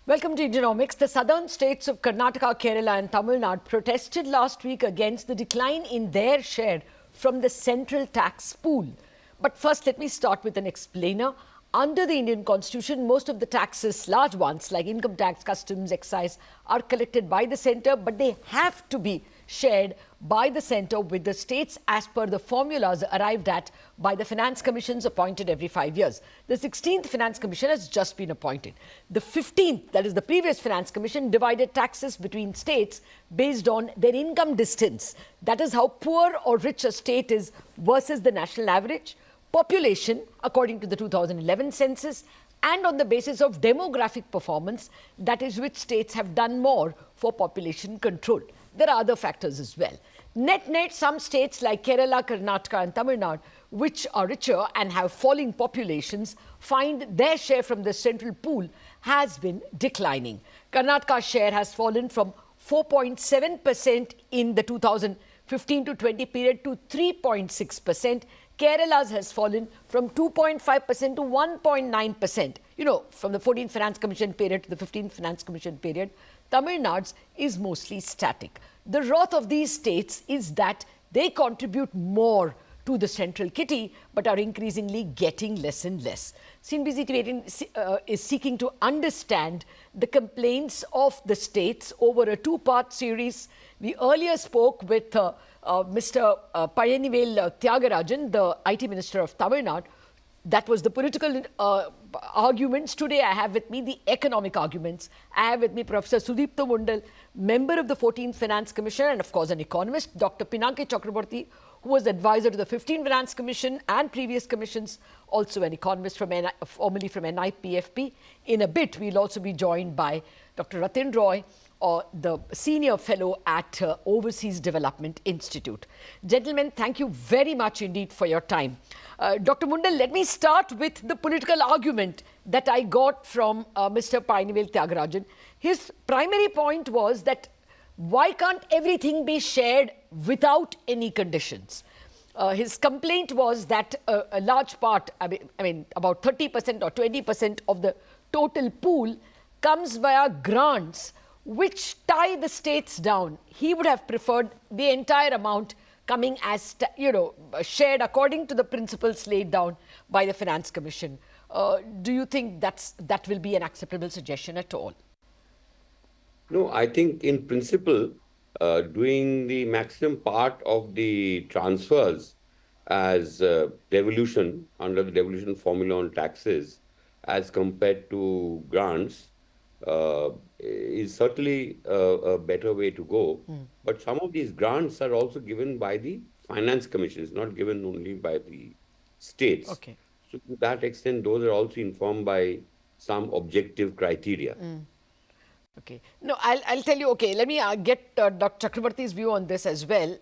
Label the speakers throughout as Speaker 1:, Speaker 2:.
Speaker 1: Welcome to Economics. The southern states of Karnataka, Kerala and Tamil Nadu protested last week against the decline in their share from the central tax pool. But first, let me start with an explainer. Under the Indian Constitution, most of the taxes, large ones like income tax, customs, excise, are collected by the centre, but they have to be shared by the centre with the states as per the formulas arrived at by the finance commissions appointed every 5 years. The 16th finance commission has just been appointed. The 15th, that is the previous finance commission, divided taxes between states based on their income distance. That is how poor or rich a state is versus the national average, population according to the 2011 census, and on the basis of demographic performance, that is which states have done more for population control. There are other factors as well. Net, some states like Kerala, Karnataka and Tamil Nadu, which are richer and have falling populations, find their share from the central pool has been declining. Karnataka's share has fallen from 4.7% in the 2015 to 20 period to 3.6%. Kerala's has fallen from 2.5% to 1.9%. You know, from the 14th Finance Commission period to the 15th Finance Commission period. Tamil Nadu's is mostly static. The wrath of these states is that they contribute more to the central kitty but are increasingly getting less and less. CNBC-TV18 is seeking to understand the complaints of the states over a two-part series. We earlier spoke with Mr. Palanivel Thiaga Rajan, the IT Minister of Tamil Nadu. That was the political arguments. Today I have with me the economic arguments. I have with me Professor Sudipta Mundal, member of the 14th Finance Commission and of course an economist, Dr. Pinaki Chakraborty, who was advisor to the 15th Finance Commission and previous commissions, also an economist formerly from NIPFP. In a bit, we'll also be joined by Dr. Ratin Roy, the senior fellow at Overseas Development Institute. Gentlemen, thank you very much indeed for your time. Dr. Mundal, let me start with the political argument that I got from Mr. Palanivel Thiaga Rajan. His primary point was that why can't everything be shared without any conditions? His complaint was that a large part, I mean about 30% or 20% of the total pool comes via grants which tie the states down. He would have preferred the entire amount coming as, shared according to the principles laid down by the Finance Commission. Do you think that will be an acceptable suggestion at all?
Speaker 2: No, I think in principle, doing the maximum part of the transfers as devolution under the devolution formula on taxes as compared to grants is certainly a better way to go. But some of these grants are also given by the finance commissions, not given only by the states.
Speaker 1: Okay.
Speaker 2: So to that extent, those are also informed by some objective criteria.
Speaker 1: Okay. No, I'll tell you, okay, let me get Dr. Chakraborty's view on this as well.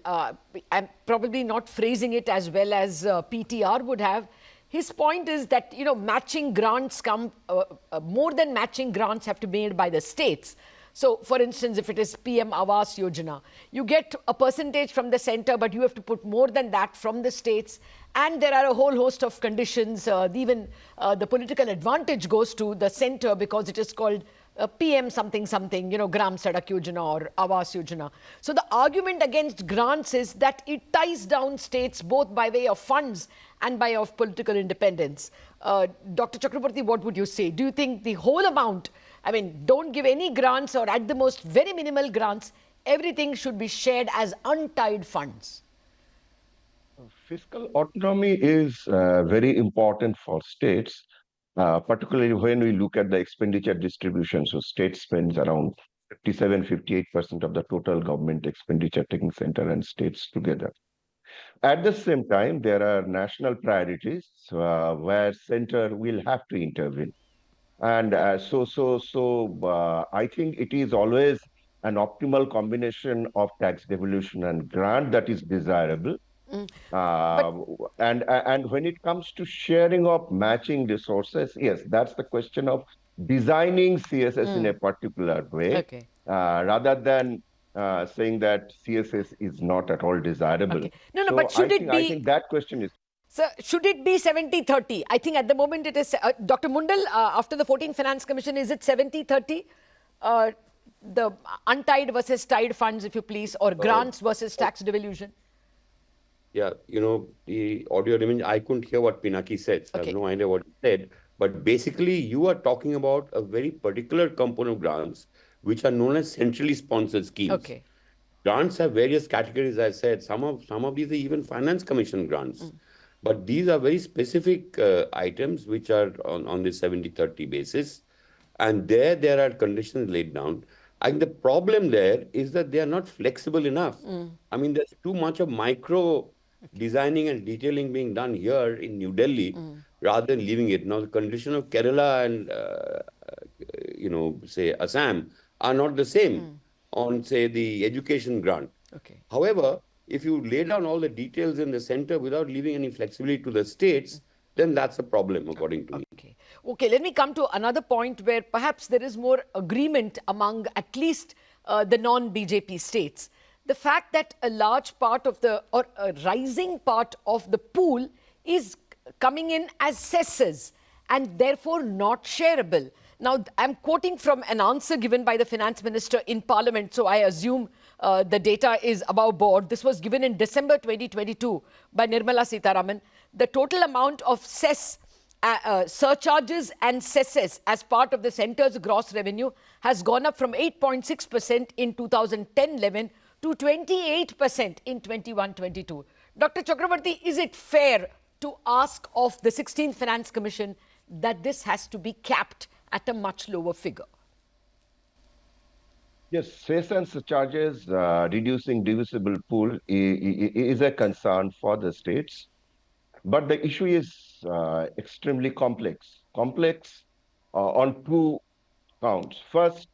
Speaker 1: I'm probably not phrasing it as well as PTR would have. His point is that, matching grants more than matching grants have to be made by the states. So, for instance, if it is PM Awas Yojana, you get a percentage from the centre, but you have to put more than that from the states. And there are a whole host of conditions. Even the political advantage goes to the centre because it is called PM something, Gram Sadak Yojana or Awas Yojana. So the argument against grants is that it ties down states both by way of funds and by way of political independence. Dr. Chakraborty, what would you say? Do you think the whole amount, don't give any grants or at the most very minimal grants, everything should be shared as untied funds?
Speaker 3: Fiscal autonomy is very important for states. Particularly when we look at the expenditure distribution. So state spends around 57-58% of the total government expenditure, taking center and states together. At the same time, there are national priorities where center will have to intervene. And I think it is always an optimal combination of tax devolution and grant that is desirable. And when it comes to sharing of matching resources, yes, that's the question of designing CSS in a particular way, rather than saying that CSS is not at all desirable.
Speaker 1: Okay. No,
Speaker 3: So
Speaker 1: but should it
Speaker 3: I
Speaker 1: be,
Speaker 3: think that question is.
Speaker 1: sir, should it be 70-30? I think at the moment it is, Dr. Mundal, after the 14th Finance Commission, is it 70-30? The untied versus tied funds, if you please, or grants versus tax devolution?
Speaker 2: Yeah, the audio remains. I couldn't hear what Pinaki said, so I
Speaker 1: Okay.
Speaker 2: have no idea what he said. But basically, you are talking about a very particular component of grants, which are known as centrally sponsored schemes.
Speaker 1: Okay.
Speaker 2: Grants have various categories, as I said. Some of these are even finance commission grants. But these are very specific items which are on the 70-30 basis. And there are conditions laid down. And the problem there is that they are not flexible enough. I mean, there's too much of micro designing and detailing being done here in New Delhi rather than leaving it. Now, the condition of Kerala and, say Assam are not the same on, say, the education grant.
Speaker 1: Okay.
Speaker 2: However, if you lay down all the details in the center without leaving any flexibility to the states, then that's a problem, according to me.
Speaker 1: Okay. Okay, let me come to another point where perhaps there is more agreement among at least the non-BJP states. The fact that a large part of the, or a rising part of the pool is coming in as cesses and therefore not shareable. Now, I'm quoting from an answer given by the finance minister in parliament, so I assume the data is above board. This was given in December 2022 by Nirmala Sitharaman. The total amount of cess, surcharges and cesses as part of the centre's gross revenue has gone up from 8.6% in 2010-11 to 28% in 21-22. Dr. Chakravarti, is it fair to ask of the 16th Finance Commission that this has to be capped at a much lower figure?
Speaker 3: Yes, cess and surcharges reducing divisible pool is a concern for the states. But the issue is extremely complex. Complex on two counts. First,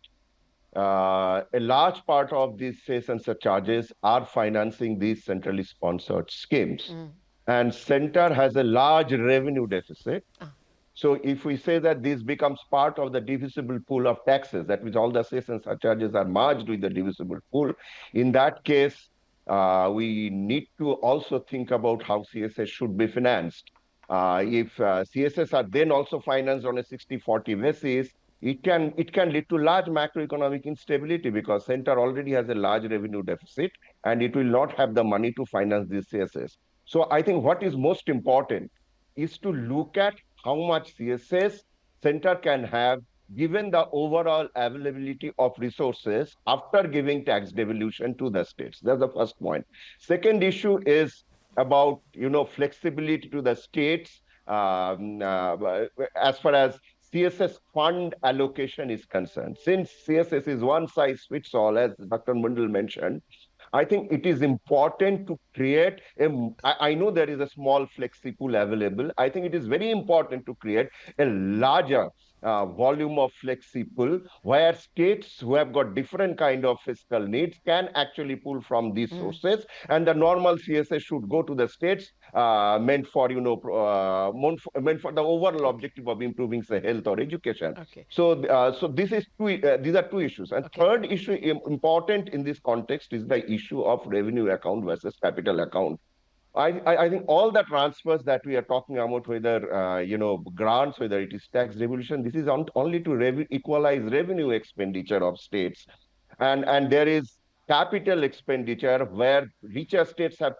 Speaker 3: a large part of these cess and surcharges are financing these centrally sponsored schemes. And center has a large revenue deficit. So if we say that this becomes part of the divisible pool of taxes, that means all the cess and surcharges are merged with the divisible pool, in that case, we need to also think about how CSS should be financed. If CSS are then also financed on a 60-40 basis, it can lead to large macroeconomic instability because center already has a large revenue deficit and it will not have the money to finance these CSS. So I think what is most important is to look at how much CSS center can have given the overall availability of resources after giving tax devolution to the states. That's the first point. Second issue is about flexibility to the states as far as CSS fund allocation is concerned. Since CSS is one size fits all, as Dr. Mundal mentioned, I think it is important to create I know there is a small flexi pool available. I think it is very important to create a larger volume of flexi pool where states who have got different kind of fiscal needs can actually pull from these sources, and the normal CSS should go to the states meant for meant for the overall objective of improving say health or education.
Speaker 1: Okay.
Speaker 3: So this is these are two issues, and
Speaker 1: Okay.
Speaker 3: third issue important in this context is the issue of revenue account versus capital account. I think all the transfers that we are talking about, whether grants, whether it is tax devolution, this is only to equalize revenue expenditure of states, and there is capital expenditure where richer states have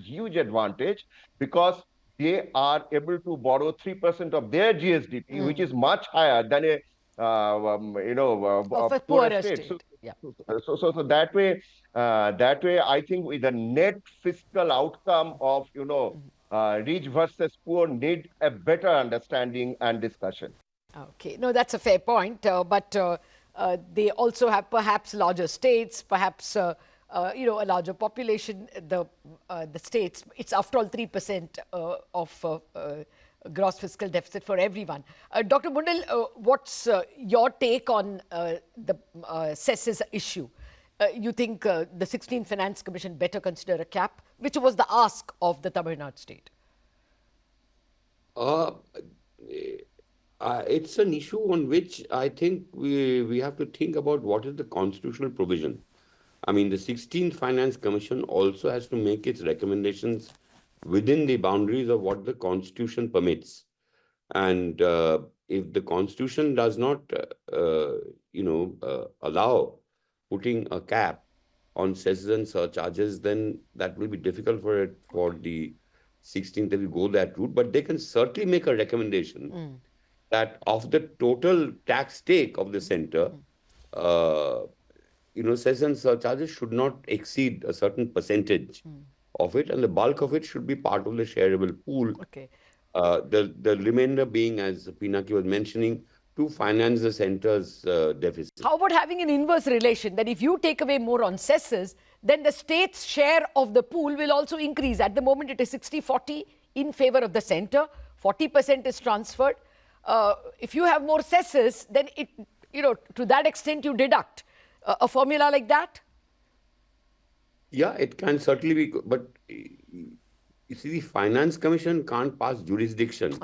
Speaker 3: huge advantage because they are able to borrow 3% of their GSDP, which is much higher than a
Speaker 1: Of a
Speaker 3: poorer
Speaker 1: poorer
Speaker 3: state.
Speaker 1: state. Yeah.
Speaker 3: So that way, I think with the net fiscal outcome of rich versus poor need a better understanding and discussion.
Speaker 1: Okay, no, that's a fair point. But they also have perhaps larger states, perhaps a larger population. The states, it's after all 3% of gross fiscal deficit for everyone. Dr. Mundal, what's your take on the cesses issue? You think the 16th Finance Commission better consider a cap, which was the ask of the Tamil Nadu state?
Speaker 2: It's an issue on which I think we have to think about what is the constitutional provision. I mean, the 16th Finance Commission also has to make its recommendations within the boundaries of what the Constitution permits. And if the Constitution does not, allow putting a cap on cesses and surcharges, then that will be difficult for the 16th if we go that route. But they can certainly make a recommendation that of the total tax take of the center, uh, cess and surcharges should not exceed a certain percentage of it, and the bulk of it should be part of the shareable pool.
Speaker 1: Okay.
Speaker 2: The remainder being, as Pinaki was mentioning, to finance the center's deficit.
Speaker 1: How about having an inverse relation, that if you take away more on cesses, then the state's share of the pool will also increase? At the moment, it is 60-40 in favor of the center. 40% is transferred. If you have more cesses, then it, to that extent, you deduct. A formula like that?
Speaker 2: Yeah, it can certainly be, but you see, the Finance Commission can't pass jurisdiction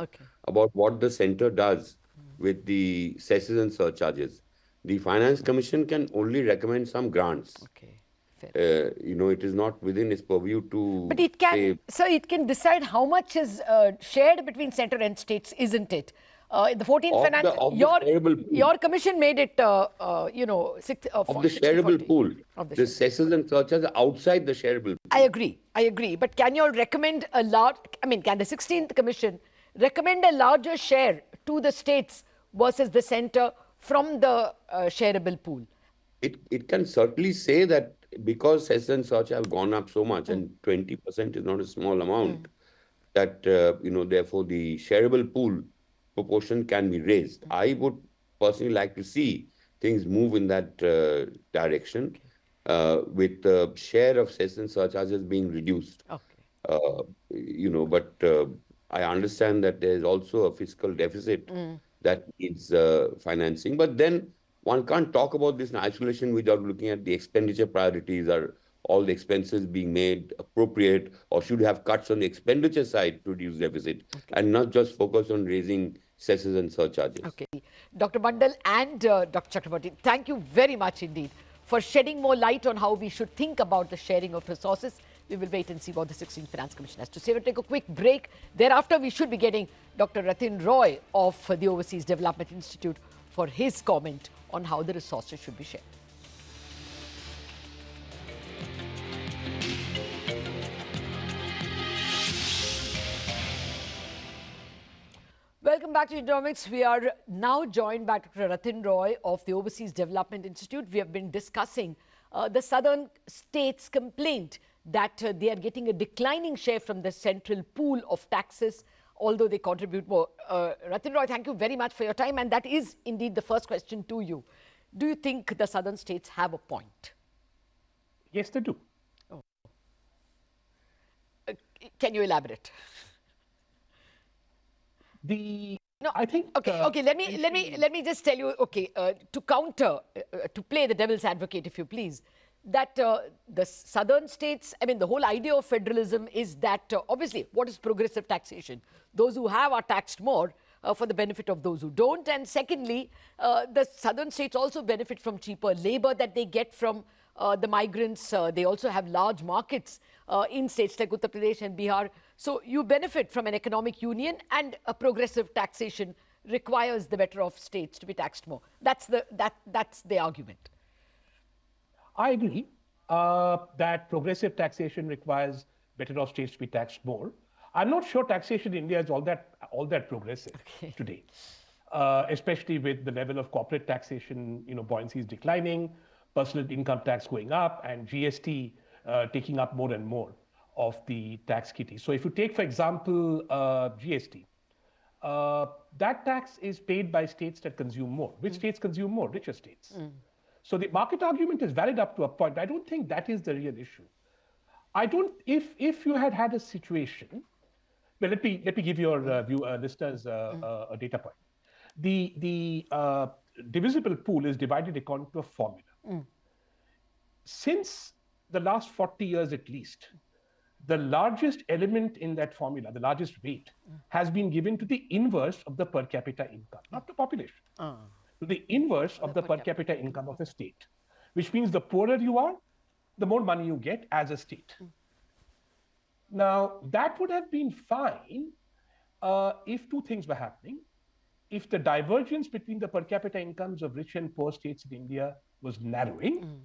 Speaker 2: about what the center does with the cesses and surcharges. The Finance Commission can only recommend some grants.
Speaker 1: Okay, fair.
Speaker 2: It is not within its purview to.
Speaker 1: But it can, so it can decide how much is shared between center and states, isn't it? The 14th finance, your commission made it,
Speaker 2: of the shareable pool. The cesses and surcharges outside the shareable pool.
Speaker 1: I agree. But can you all recommend a large, can the 16th commission recommend a larger share to the states versus the center from the shareable pool?
Speaker 2: It can certainly say that because cesses and surcharges have gone up so much, and 20% is not a small amount, that, therefore the shareable pool proportion can be raised. I would personally like to see things move in that direction, with the share of cess and surcharges being reduced. But I understand that there is also a fiscal deficit that needs financing. But then one can't talk about this in isolation without looking at the expenditure priorities. Are all the expenses being made appropriate, or should have cuts on the expenditure side to reduce deficit, and not just focus on raising cesses and surcharges?
Speaker 1: Okay. Dr. Mandal and Dr. Chakraborty, thank you very much indeed for shedding more light on how we should think about the sharing of resources. We will wait and see what the 16th Finance Commission has to say. We'll take a quick break. Thereafter, we should be getting Dr. Ratin Roy of the Overseas Development Institute for his comment on how the resources should be shared. Welcome back to Economics. We are now joined by Dr. Ratin Roy of the Overseas Development Institute. We have been discussing the southern states' complaint that they are getting a declining share from the central pool of taxes, although they contribute more. Ratin Roy, thank you very much for your time. And that is indeed the first question to you. Do you think the southern states have a point?
Speaker 4: Yes, they do.
Speaker 1: Oh. Can you elaborate?
Speaker 4: I think.
Speaker 1: Okay. Let me just tell you. Okay, to counter, to play the devil's advocate, if you please, that the southern states. The whole idea of federalism is that obviously, what is progressive taxation? Those who have are taxed more for the benefit of those who don't. And secondly, the southern states also benefit from cheaper labor that they get from the migrants. They also have large markets in states like Uttar Pradesh and Bihar. So you benefit from an economic union, and a progressive taxation requires the better off states to be taxed more. That's the argument.
Speaker 4: I agree that progressive taxation requires better off states to be taxed more. I'm not sure taxation in India is all that progressive today, especially with the level of corporate taxation, buoyancy is declining, personal income tax going up, and GST taking up more and more of the tax kitty. So if you take, for example, GST, that tax is paid by states that consume more. Which states consume more? Richer states. So the market argument is valid up to a point. I don't think that is the real issue. If you had a situation, well, let me give your listeners a data point. The divisible pool is divided according to a formula. Since the last 40 years at least, the largest element in that formula, the largest weight, has been given to the inverse of the per capita income, not the population, to the inverse of the per capita income of a state, which means the poorer you are, the more money you get as a state. Now, that would have been fine if two things were happening. If the divergence between the per capita incomes of rich and poor states in India was narrowing,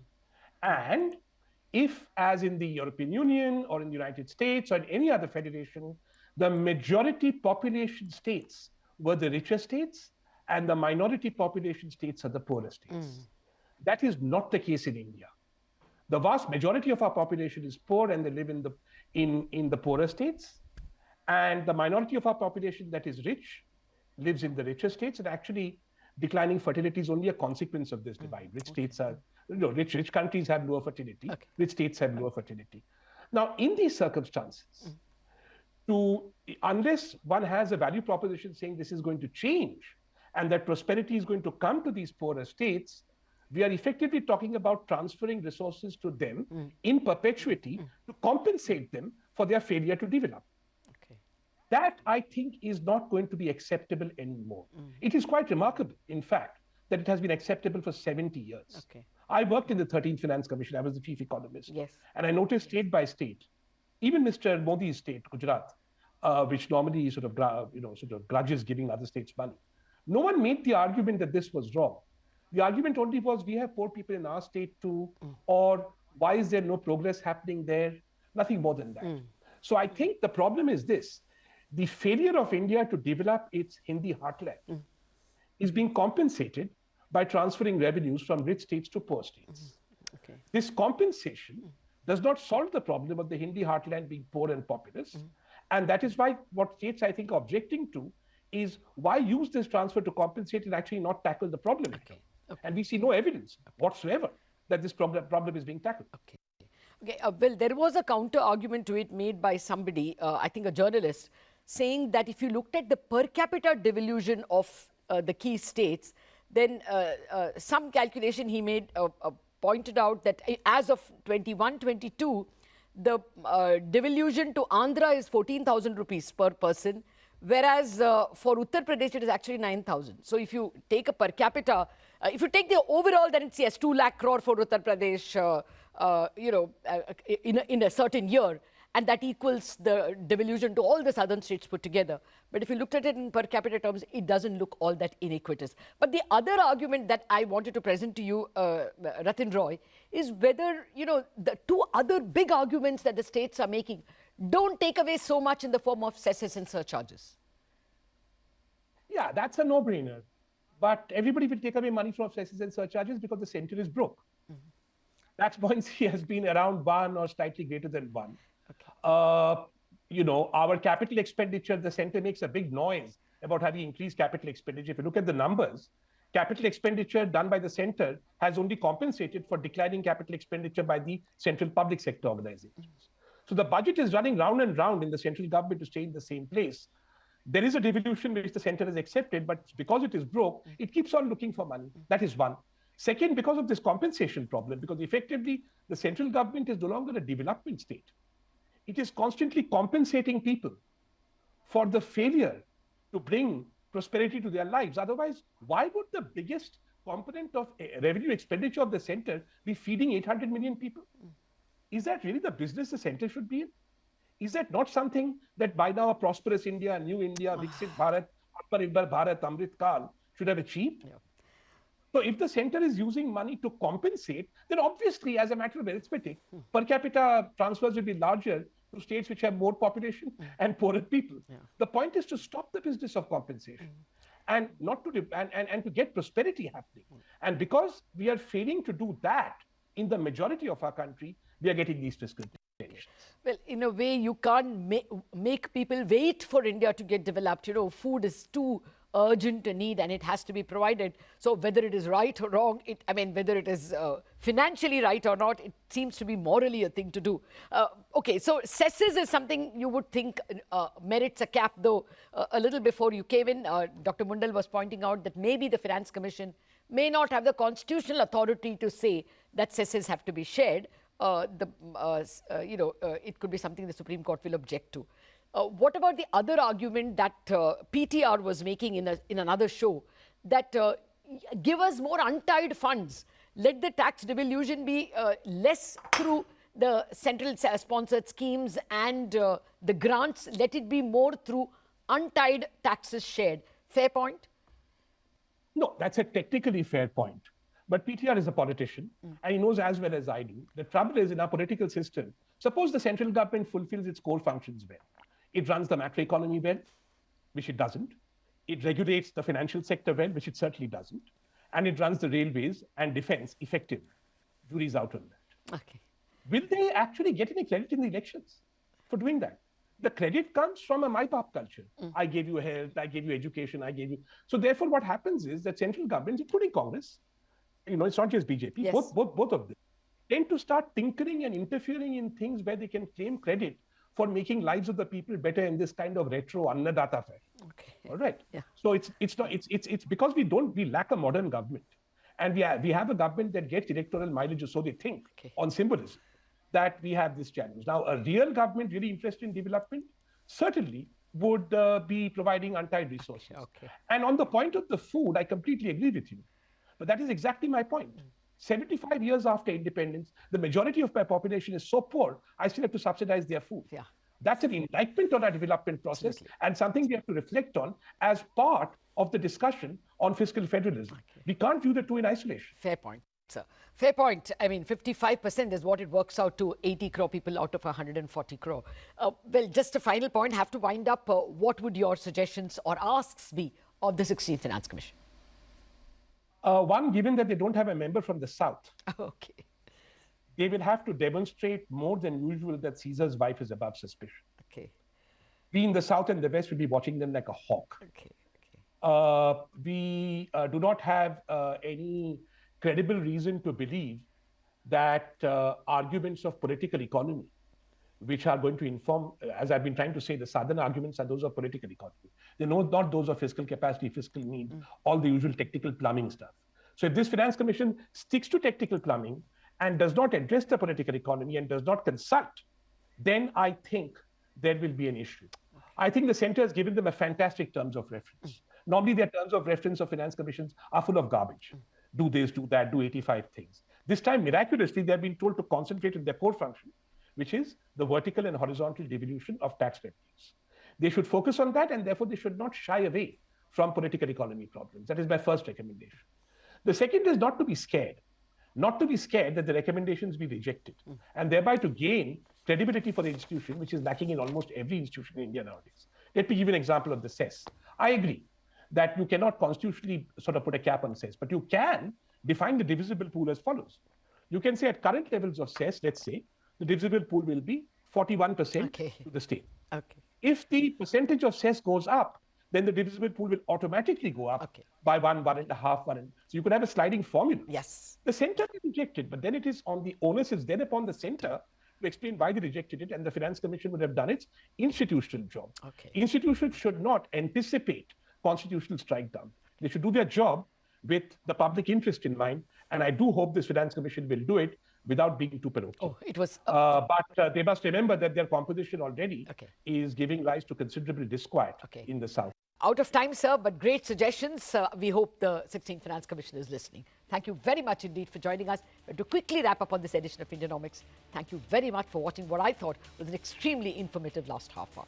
Speaker 4: and if, as in the European Union or in the United States or in any other federation, the majority population states were the richer states and the minority population states are the poorer states. That is not the case in India. The vast majority of our population is poor and they live in the poorer states. And the minority of our population that is rich lives in the richer states. And actually, declining fertility is only a consequence of this divide. Rich states are, rich countries have lower fertility. Rich states have lower fertility. Now, in these circumstances, unless one has a value proposition saying this is going to change and that prosperity is going to come to these poorer states, we are effectively talking about transferring resources to them in perpetuity to compensate them for their failure to develop. That, I think, is not going to be acceptable anymore. It is quite remarkable, in fact, that it has been acceptable for 70 years. I worked in the 13th Finance Commission. I was the chief economist. And I noticed state by state, even Mr. Modi's state, Gujarat, which normally sort of grudges giving other states money. No one made the argument that this was wrong. The argument only was we have poor people in our state too, or why is there no progress happening there? Nothing more than that. So I think the problem is this. The failure of India to develop its Hindi heartland is being compensated by transferring revenues from rich states to poor states. This compensation does not solve the problem of the Hindi heartland being poor and populous. And that is why what states, I think, are objecting to is why use this transfer to compensate and actually not tackle the problem. And we see no evidence whatsoever that this problem is being tackled.
Speaker 1: Well, there was a counter argument to it made by somebody, I think a journalist, saying that if you looked at the per capita devolution of the key states, then some calculation he made pointed out that as of 21-22, the devolution to Andhra is 14,000 rupees per person, whereas for Uttar Pradesh it is actually 9,000. So if you take a per capita, if you take the overall, then it's yes, 2 lakh crore for Uttar Pradesh, in a certain year, and that equals the devolution to all the southern states put together. But if you looked at it in per capita terms, it doesn't look all that iniquitous. But the other argument that I wanted to present to you, Ratin Roy, is whether, the two other big arguments that the states are making don't take away so much in the form of cesses and surcharges.
Speaker 4: Yeah, that's a no-brainer. But everybody will take away money from cesses and surcharges because the center is broke. Tax buoyancy has been around 1 or slightly greater than 1. Our capital expenditure, the center makes a big noise about having increased capital expenditure. If you look at the numbers, capital expenditure done by the center has only compensated for declining capital expenditure by the central public sector organizations. So the budget is running round and round in the central government to stay in the same place. There is a devolution which the center has accepted, but because it is broke, it keeps on looking for money. That is one. Second, because of this compensation problem, because effectively the central government is no longer a development state. It is constantly compensating people for the failure to bring prosperity to their lives. Otherwise, why would the biggest component of revenue expenditure of the center be feeding 800 million people? Is that really the business the center should be in? Is that not something that by now a prosperous India, new India, Viksit Bharat, Atmanirbhar Bharat, Amrit Kal should have achieved? So if the center is using money to compensate, then obviously, as a matter of arithmetic, per capita transfers will be larger to states which have more population and poorer people. The point is to stop the business of compensation and not to and to get prosperity happening. And because we are failing to do that in the majority of our country, we are getting these fiscal tensions.
Speaker 1: Well, in a way, you can't make people wait for India to get developed. Food is too urgent a need and it has to be provided. So whether it is right or wrong, whether it is financially right or not, it seems to be morally a thing to do. Okay, so cesses is something you would think merits a cap, though a little before you came in, Dr. Mundal was pointing out that maybe the Finance Commission may not have the constitutional authority to say that cesses have to be shared. It could be something the Supreme Court will object to. What about the other argument that PTR was making in another show, that give us more untied funds let the tax devolution be less through the central sponsored schemes and the grants, let it be more through untied taxes shared. Fair point?
Speaker 4: No, that's a technically fair point. But PTR is a politician, and he knows as well as I do. The trouble is, in our political system, suppose the central government fulfills its core functions well. It runs the macroeconomy well, which it doesn't. It regulates the financial sector well, which it certainly doesn't. And it runs the railways and defense effectively. Jury's out on that.
Speaker 1: Okay.
Speaker 4: Will they actually get any credit in the elections for doing that? The credit comes from a my-pop culture. I gave you health, I gave you education, I gave you... So therefore, what happens is that central governments, including Congress, it's not just BJP,
Speaker 1: Yes.
Speaker 4: both of them, tend to start tinkering and interfering in things where they can claim credit for making lives of the people better in this kind of retro Annadata fashion.
Speaker 1: Okay.
Speaker 4: All right.
Speaker 1: Yeah.
Speaker 4: So it's because we lack a modern government, and we have a government that gets electoral mileage, or so they think, on symbolism, that we have this challenge. Now, a real government really interested in development certainly would be providing untied resources.
Speaker 1: Okay.
Speaker 4: And on the point of the food, I completely agree with you. But that is exactly my point. 75 years after independence, the majority of my population is so poor, I still have to subsidize their food.
Speaker 1: Yeah.
Speaker 4: That's an indictment on our development process.
Speaker 1: Absolutely.
Speaker 4: And something we have to reflect on as part of the discussion on fiscal federalism.
Speaker 1: Okay.
Speaker 4: We can't view the two in isolation.
Speaker 1: Fair point, sir. Fair point. I mean, 55% is what it works out to, 80 crore people out of 140 crore. Well, just a final point, have to wind up. What would your suggestions or asks be of the 16th Finance Commission?
Speaker 4: One, given that they don't have a member from the South,
Speaker 1: Okay.
Speaker 4: they will have to demonstrate more than usual that Caesar's wife is above suspicion.
Speaker 1: Okay.
Speaker 4: We in the South and the West will be watching them like a hawk.
Speaker 1: Okay. Okay.
Speaker 4: We do not have any credible reason to believe that arguments of political economy, which are going to inform, as I've been trying to say, the Southern arguments are those of political economy. They're not those of fiscal capacity, fiscal need, all the usual technical plumbing stuff. So if this Finance Commission sticks to technical plumbing and does not address the political economy and does not consult, then I think there will be an issue. I think the center has given them a fantastic terms of reference. Normally, their terms of reference of finance commissions are full of garbage. Do this, do that, do 85 things. This time, miraculously, they've been told to concentrate on their core function, which is the vertical and horizontal devolution of tax revenues. They should focus on that, and therefore they should not shy away from political economy problems. That is my first recommendation. The second is not to be scared that the recommendations be rejected, and thereby to gain credibility for the institution, which is lacking in almost every institution in India nowadays. Let me give you an example of the cess. I agree that you cannot constitutionally sort of put a cap on cess, but you can define the divisible pool as follows. You can say at current levels of cess, let's say, the divisible pool will be 41% to the state.
Speaker 1: Okay.
Speaker 4: If the percentage of cess goes up, then the divisible pool will automatically go up by 1.5. So you could have a sliding formula.
Speaker 1: Yes.
Speaker 4: The center may reject it, but then it is on the onus is then upon the center to explain why they rejected it, and the Finance Commission would have done its institutional job.
Speaker 1: Okay.
Speaker 4: Institutions should not anticipate constitutional strike down. They should do their job with the public interest in mind, and I do hope this Finance Commission will do it without being too parochial.
Speaker 1: Oh, it was...
Speaker 4: But they must remember that their composition already is giving rise to considerable disquiet in the South.
Speaker 1: Out of time, sir, but great suggestions. We hope the 16th Finance Commission is listening. Thank you very much indeed for joining us. To quickly wrap up on this edition of Indianomics, thank you very much for watching what I thought was an extremely informative last half hour.